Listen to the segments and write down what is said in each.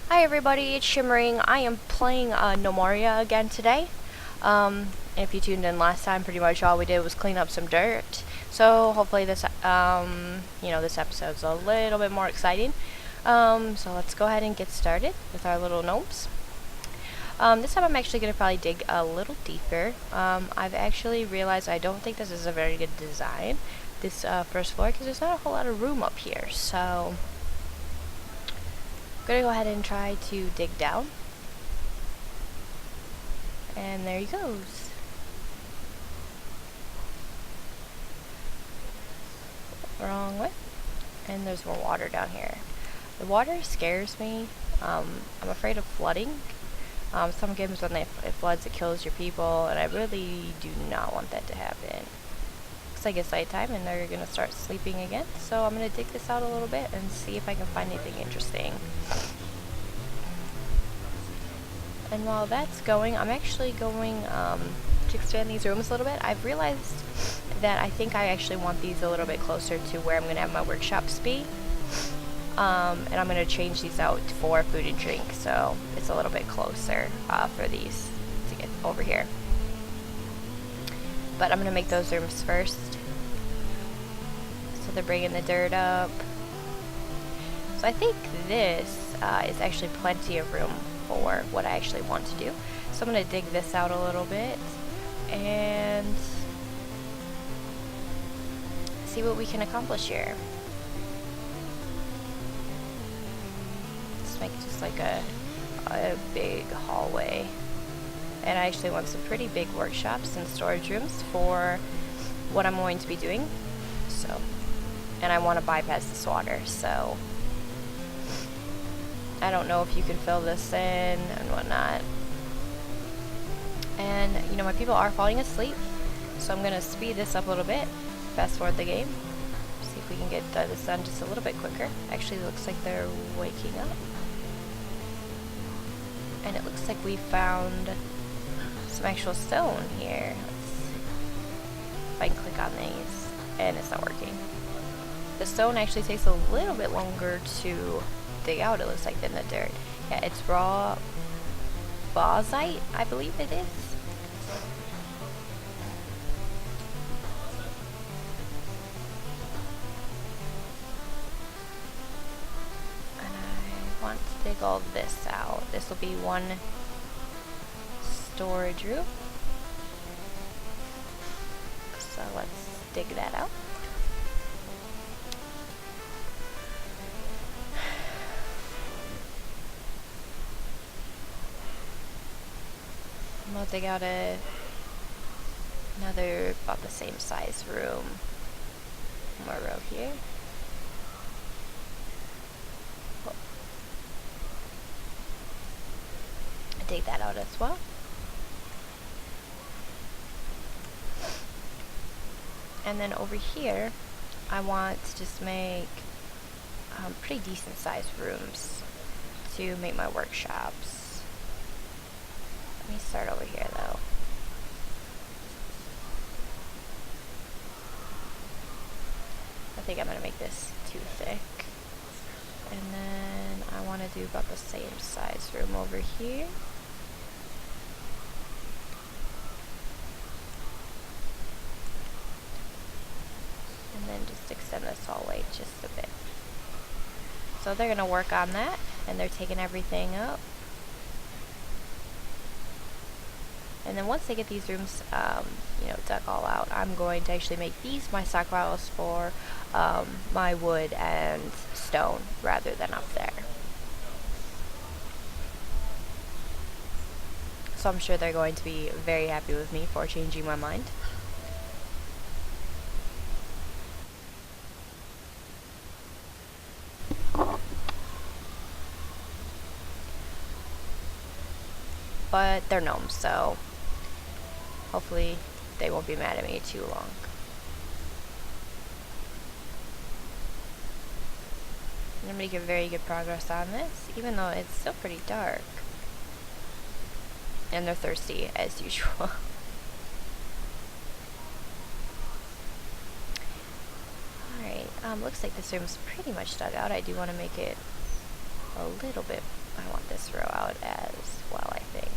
Hi everybody, it's Shimmering. I am playing Gnomoria again today. If you tuned in last time, pretty much all we did was clean up some dirt. So hopefully this, this episode's a little bit more exciting. So let's go ahead and get started with our little gnomes. This time I'm actually going to probably dig a little deeper. I've actually realized I don't think this is a very good design, this first floor, because there's not a whole lot of room up here. So I'm gonna go ahead and try to dig down. And there he goes. Wrong way. And there's more water down here. The water scares me. I'm afraid of flooding. Some games when it floods, it kills your people, and I really do not want that to happen. Looks like it's nighttime and they're gonna start sleeping again. So I'm gonna dig this out a little bit and see if I can find anything interesting. And while that's going, I'm actually going to expand these rooms a little bit. I've realized that I think I actually want these a little bit closer to where I'm going to have my workshops be. And I'm going to change these out for food and drink, so it's a little bit closer for these to get over here. But I'm going to make those rooms first. So they're bringing the dirt up. So I think this is actually plenty of room for what I actually want to do. So I'm going to dig this out a little bit and see what we can accomplish here. Let's make just like a big hallway. And I actually want some pretty big workshops and storage rooms for what I'm going to be doing. So, and I want to bypass this water, so I don't know if you can fill this in and whatnot. And, my people are falling asleep, so I'm going to speed this up a little bit, fast forward the game, see if we can get this done just a little bit quicker. Actually, it looks like they're waking up. And it looks like we found some actual stone here. Let's see if I can click on these, and it's not working. The stone actually takes a little bit longer to dig out, it looks like, than the dirt. Yeah, it's raw bauxite, I believe it is. And I want to dig all this out. This will be one storage room. So let's dig that out. We'll dig out another about the same size room. One more row here. Oh. Dig that out as well. And then over here, I want to just make pretty decent sized rooms to make my workshops. Let me start over here though. I think I'm going to make this too thick. And then I want to do about the same size room over here. And then just extend this hallway just a bit. So they're going to work on that, and they're taking everything up. And then once they get these rooms, dug all out, I'm going to actually make these my stockpiles for my wood and stone rather than up there. So I'm sure they're going to be very happy with me for changing my mind. But they're gnomes, so hopefully they won't be mad at me too long. I'm making very good progress on this, even though it's still pretty dark. And they're thirsty, as usual. Alright, looks like this room's pretty much dug out. I do want to make it a little bit. I want this row out as well, I think.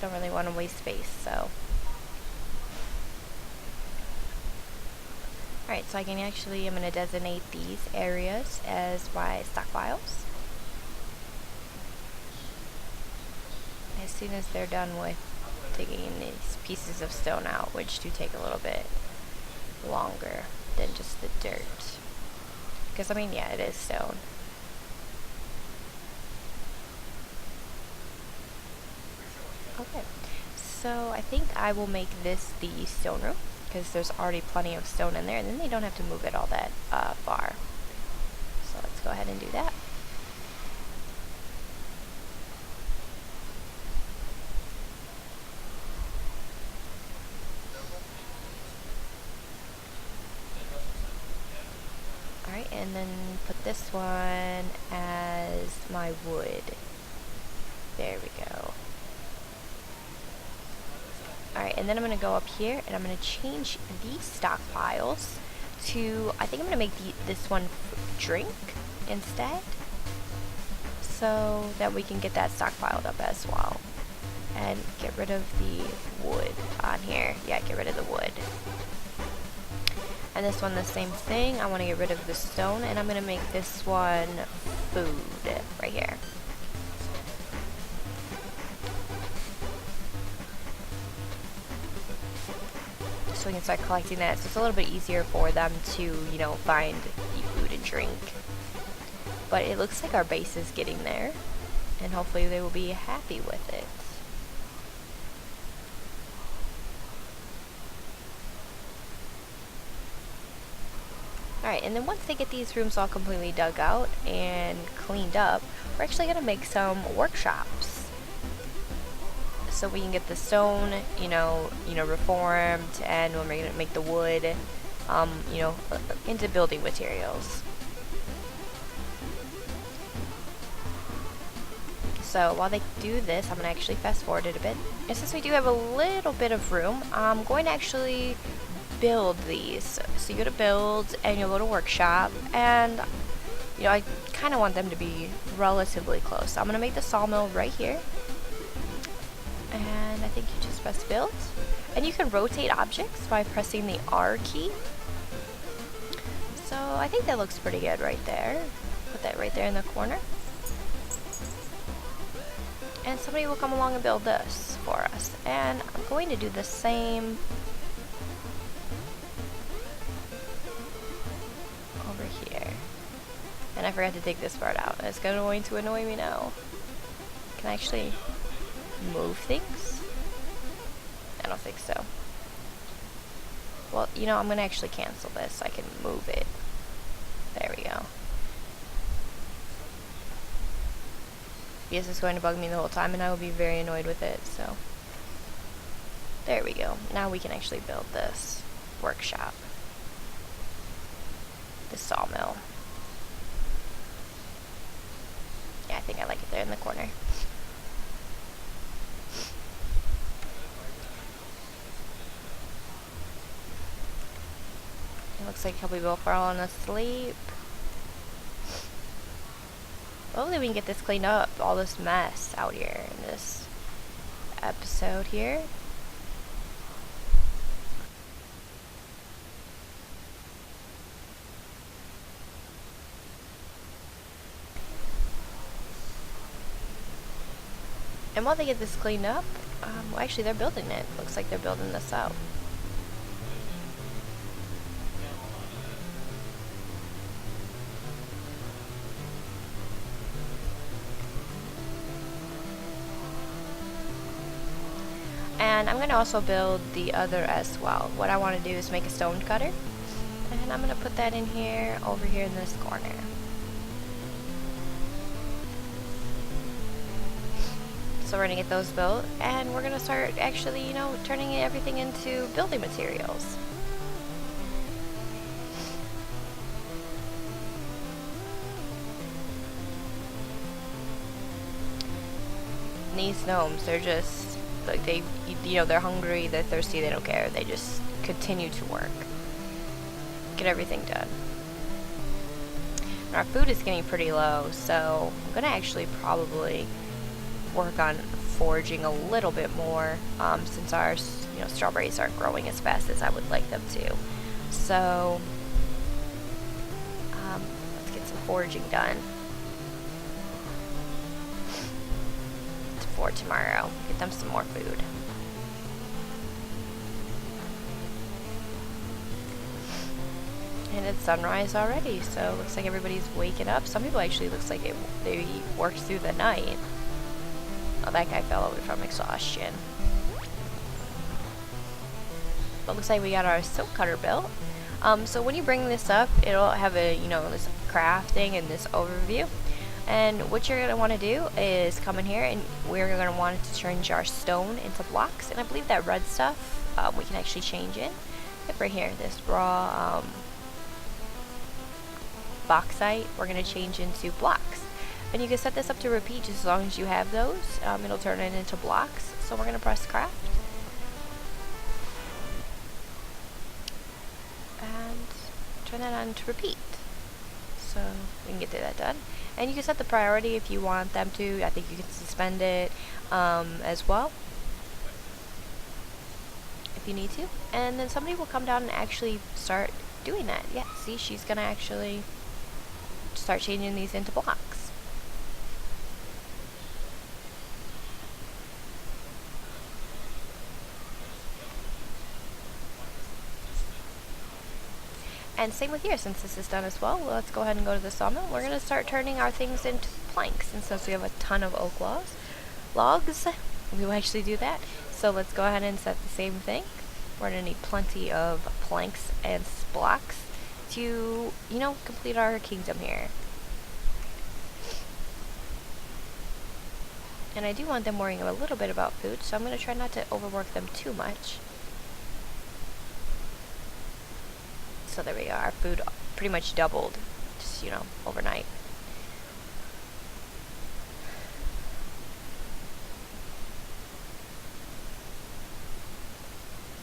Don't really want to waste space, so. Alright, so I'm going to designate these areas as my stockpiles. As soon as they're done with taking these pieces of stone out, which do take a little bit longer than just the dirt. Because, I mean, yeah, it is stone. Okay, so I think I will make this the stone room, because there's already plenty of stone in there, and then they don't have to move it all that far. So let's go ahead and do that. Alright, and then put this one as my wood. There we go. Alright, and then I'm going to go up here and I'm going to change these stockpiles to, I think I'm going to make this one drink instead, so that we can get that stockpiled up as well. And get rid of the wood on here. Yeah, get rid of the wood. And this one the same thing. I want to get rid of the stone, and I'm going to make this one food right here. So we can start collecting that, so it's a little bit easier for them to, you know, find the food and drink. But it looks like our base is getting there, and hopefully they will be happy with it. Alright, and then once they get these rooms all completely dug out and cleaned up, we're actually going to make some workshops. So we can get the stone, you know, reformed, and when we're going to make the wood, you know, into building materials. So while they do this, I'm going to actually fast forward it a bit. And since we do have a little bit of room, I'm going to actually build these. So you go to build and you'll go to workshop, and you know, I kind of want them to be relatively close. So I'm going to make the sawmill right here. And I think you just press build. And you can rotate objects by pressing the R key. So I think that looks pretty good right there. Put that right there in the corner. And somebody will come along and build this for us. And I'm going to do the same over here. And I forgot to take this part out. It's going to annoy me now. Can I actually move things? I don't think so. Well, you know, I'm going to actually cancel this so I can move it. There we go. Yes, it's going to bug me the whole time, and I will be very annoyed with it, so. There we go. Now we can actually build this workshop. This sawmill. Yeah, I think I like it there in the corner. It looks like he'll be both falling asleep. Hopefully we can get this cleaned up, all this mess out here in this episode here. And while they get this cleaned up, well, actually they're building it. Looks like they're building this out. And I'm going to also build the other as well. What I want to do is make a stone cutter. And I'm going to put that in here, over here in this corner. So we're going to get those built, and we're going to start actually, you know, turning everything into building materials. these gnomes, they're just, like, they're hungry, they're thirsty, they don't care. They just continue to work. Get everything done. And our food is getting pretty low, so I'm gonna actually probably work on foraging a little bit more, since our, strawberries aren't growing as fast as I would like them to. So, let's get some foraging done. For tomorrow. Get them some more food. And it's sunrise already, so it looks like everybody's waking up. Some people actually looks like they worked through the night. Oh, that guy fell over from exhaustion. But looks like we got our silk cutter built. So when you bring this up, it'll have a, this crafting and this overview. And what you're going to want to do is come in here, and we're going to want to change our stone into blocks. And I believe that red stuff, we can actually change it. Yep, right here, this raw bauxite, we're going to change into blocks. And you can set this up to repeat just as long as you have those. It'll turn it into blocks. So we're going to press craft. And turn that on to repeat. So we can get that done. And you can set the priority if you want them to. I think you can suspend it as well, if you need to. And then somebody will come down and actually start doing that. Yeah, see, she's going to actually start changing these into blocks. And same with here, since this is done as well, let's go ahead and go to the sawmill. We're going to start turning our things into planks, and since we have a ton of oak logs, we will actually do that. So let's go ahead and set the same thing. We're going to need plenty of planks and blocks to, complete our kingdom here. And I do want them worrying a little bit about food, so I'm going to try not to overwork them too much. So there we go, our food pretty much doubled, just, overnight.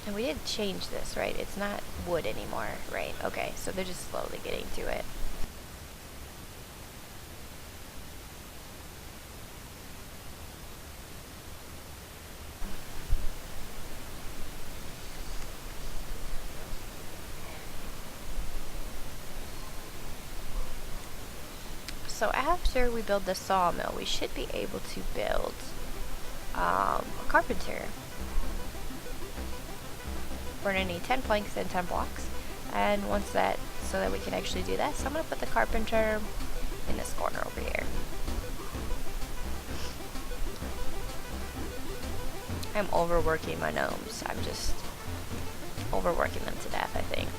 And we did change this, right? It's not wood anymore, right? Okay, so they're just slowly getting to it. So after we build the sawmill, we should be able to build a carpenter. We're going to need 10 planks and 10 blocks. And once that, so that we can actually do that, so I'm going to put the carpenter in this corner over here. I'm overworking my gnomes. I'm just overworking them to death, I think.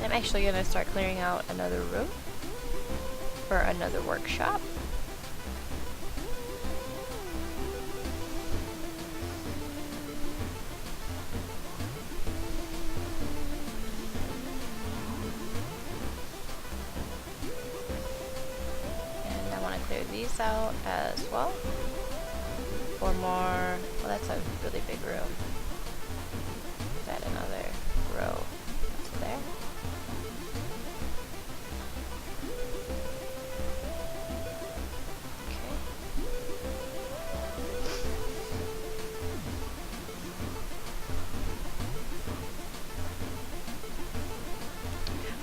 I'm actually going to start clearing out another room for another workshop. And I want to clear these out as well. For more, well, that's a really big room. Add another row to there.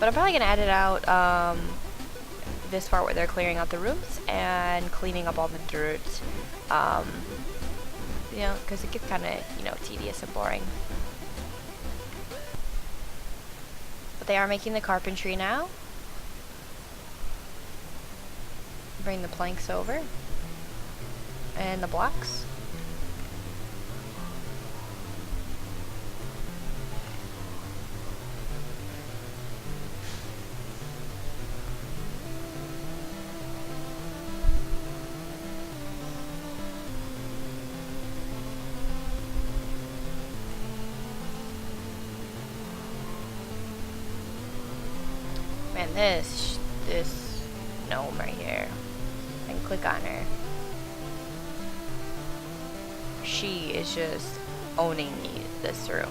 But I'm probably going to edit out this part where they're clearing out the rooms and cleaning up all the dirt, because it gets kind of, tedious and boring. But they are making the carpentry now. Bring the planks over and the blocks. And this gnome right here, and click on her. She is just owning this room.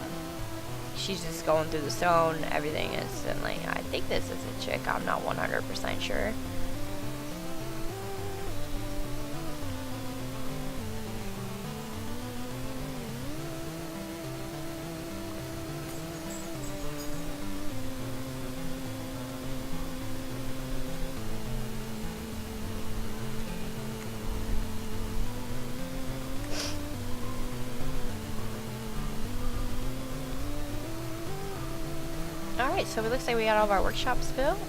She's just going through the stone, everything instantly. I think this is a chick, I'm not 100% sure. Alright, so it looks like we got all of our workshops built.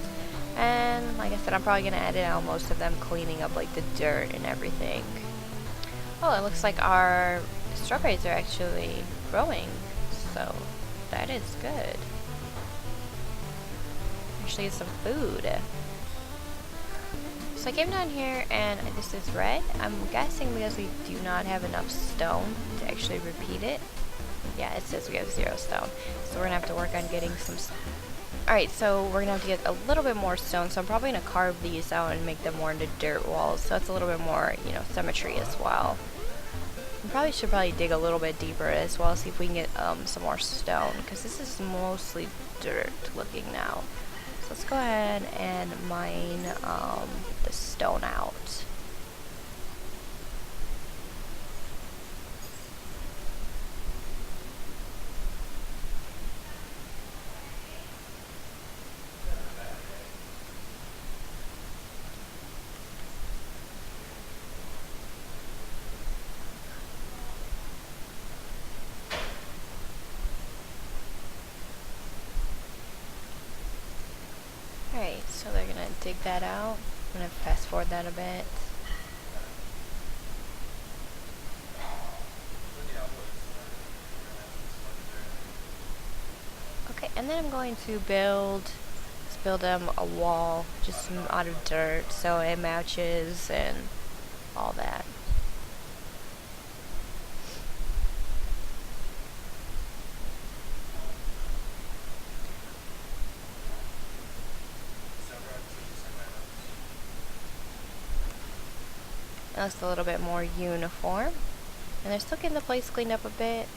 And like I said, I'm probably going to edit out most of them cleaning up like the dirt and everything. Oh, it looks like our strawberries are actually growing. So that is good. Actually, some food. So I came down here and this is red. I'm guessing because we do not have enough stone to actually repeat it. Yeah, it says we have 0 stone. So we're going to have to work on getting some... Alright, so we're going to have to get a little bit more stone. So I'm probably going to carve these out and make them more into dirt walls. So it's a little bit more, you know, symmetry as well. We probably should dig a little bit deeper as well. See if we can get some more stone. Because this is mostly dirt looking now. So let's go ahead and mine the stone out. Alright, so they're gonna dig that out. I'm gonna fast forward that a bit. Okay, and then I'm going to build them a wall just out of dirt so it matches and all that. That's a little bit more uniform. And they're still getting the place cleaned up a bit.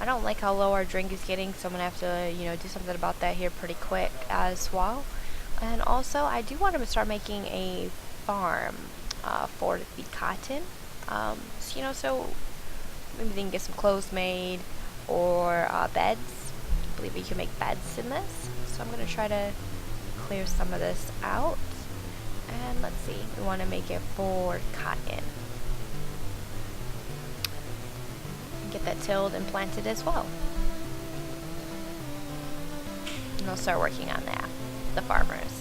I don't like how low our drink is getting, so I'm gonna have to, you know, do something about that here pretty quick as well. And also, I do want to start making a farm for the cotton. So, you know, so maybe they can get some clothes made or beds. I believe you can make beds in this. So I'm gonna try to clear some of this out. And let's see, we want to make it for cotton. Get that tilled and planted as well. And I'll start working on that, the farmers.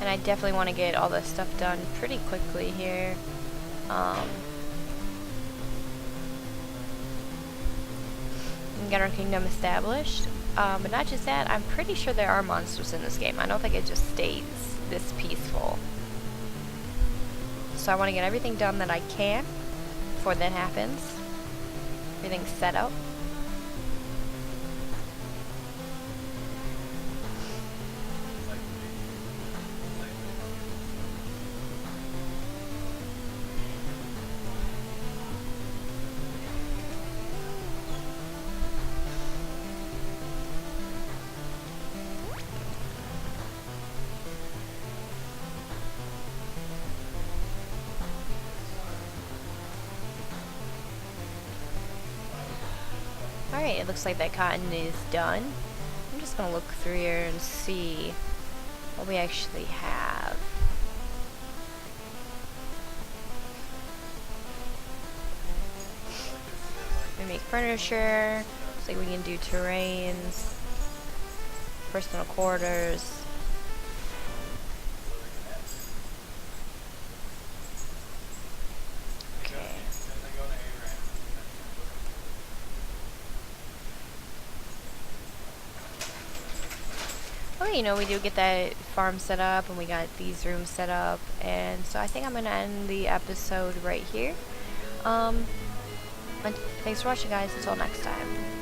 And I definitely want to get all this stuff done pretty quickly here. And get our kingdom established. But not just that, I'm pretty sure there are monsters in this game. I don't think it just stays this peaceful. So I want to get everything done that I can before that happens. Everything's set up. Alright, it looks like that cotton is done. I'm just going to look through here and see what we actually have. Let me make furniture. Looks like we can do terrains, personal quarters. Oh, you know, we do get that farm set up, and we got these rooms set up, and so I think I'm gonna end the episode right here. And thanks for watching, guys. Until next time.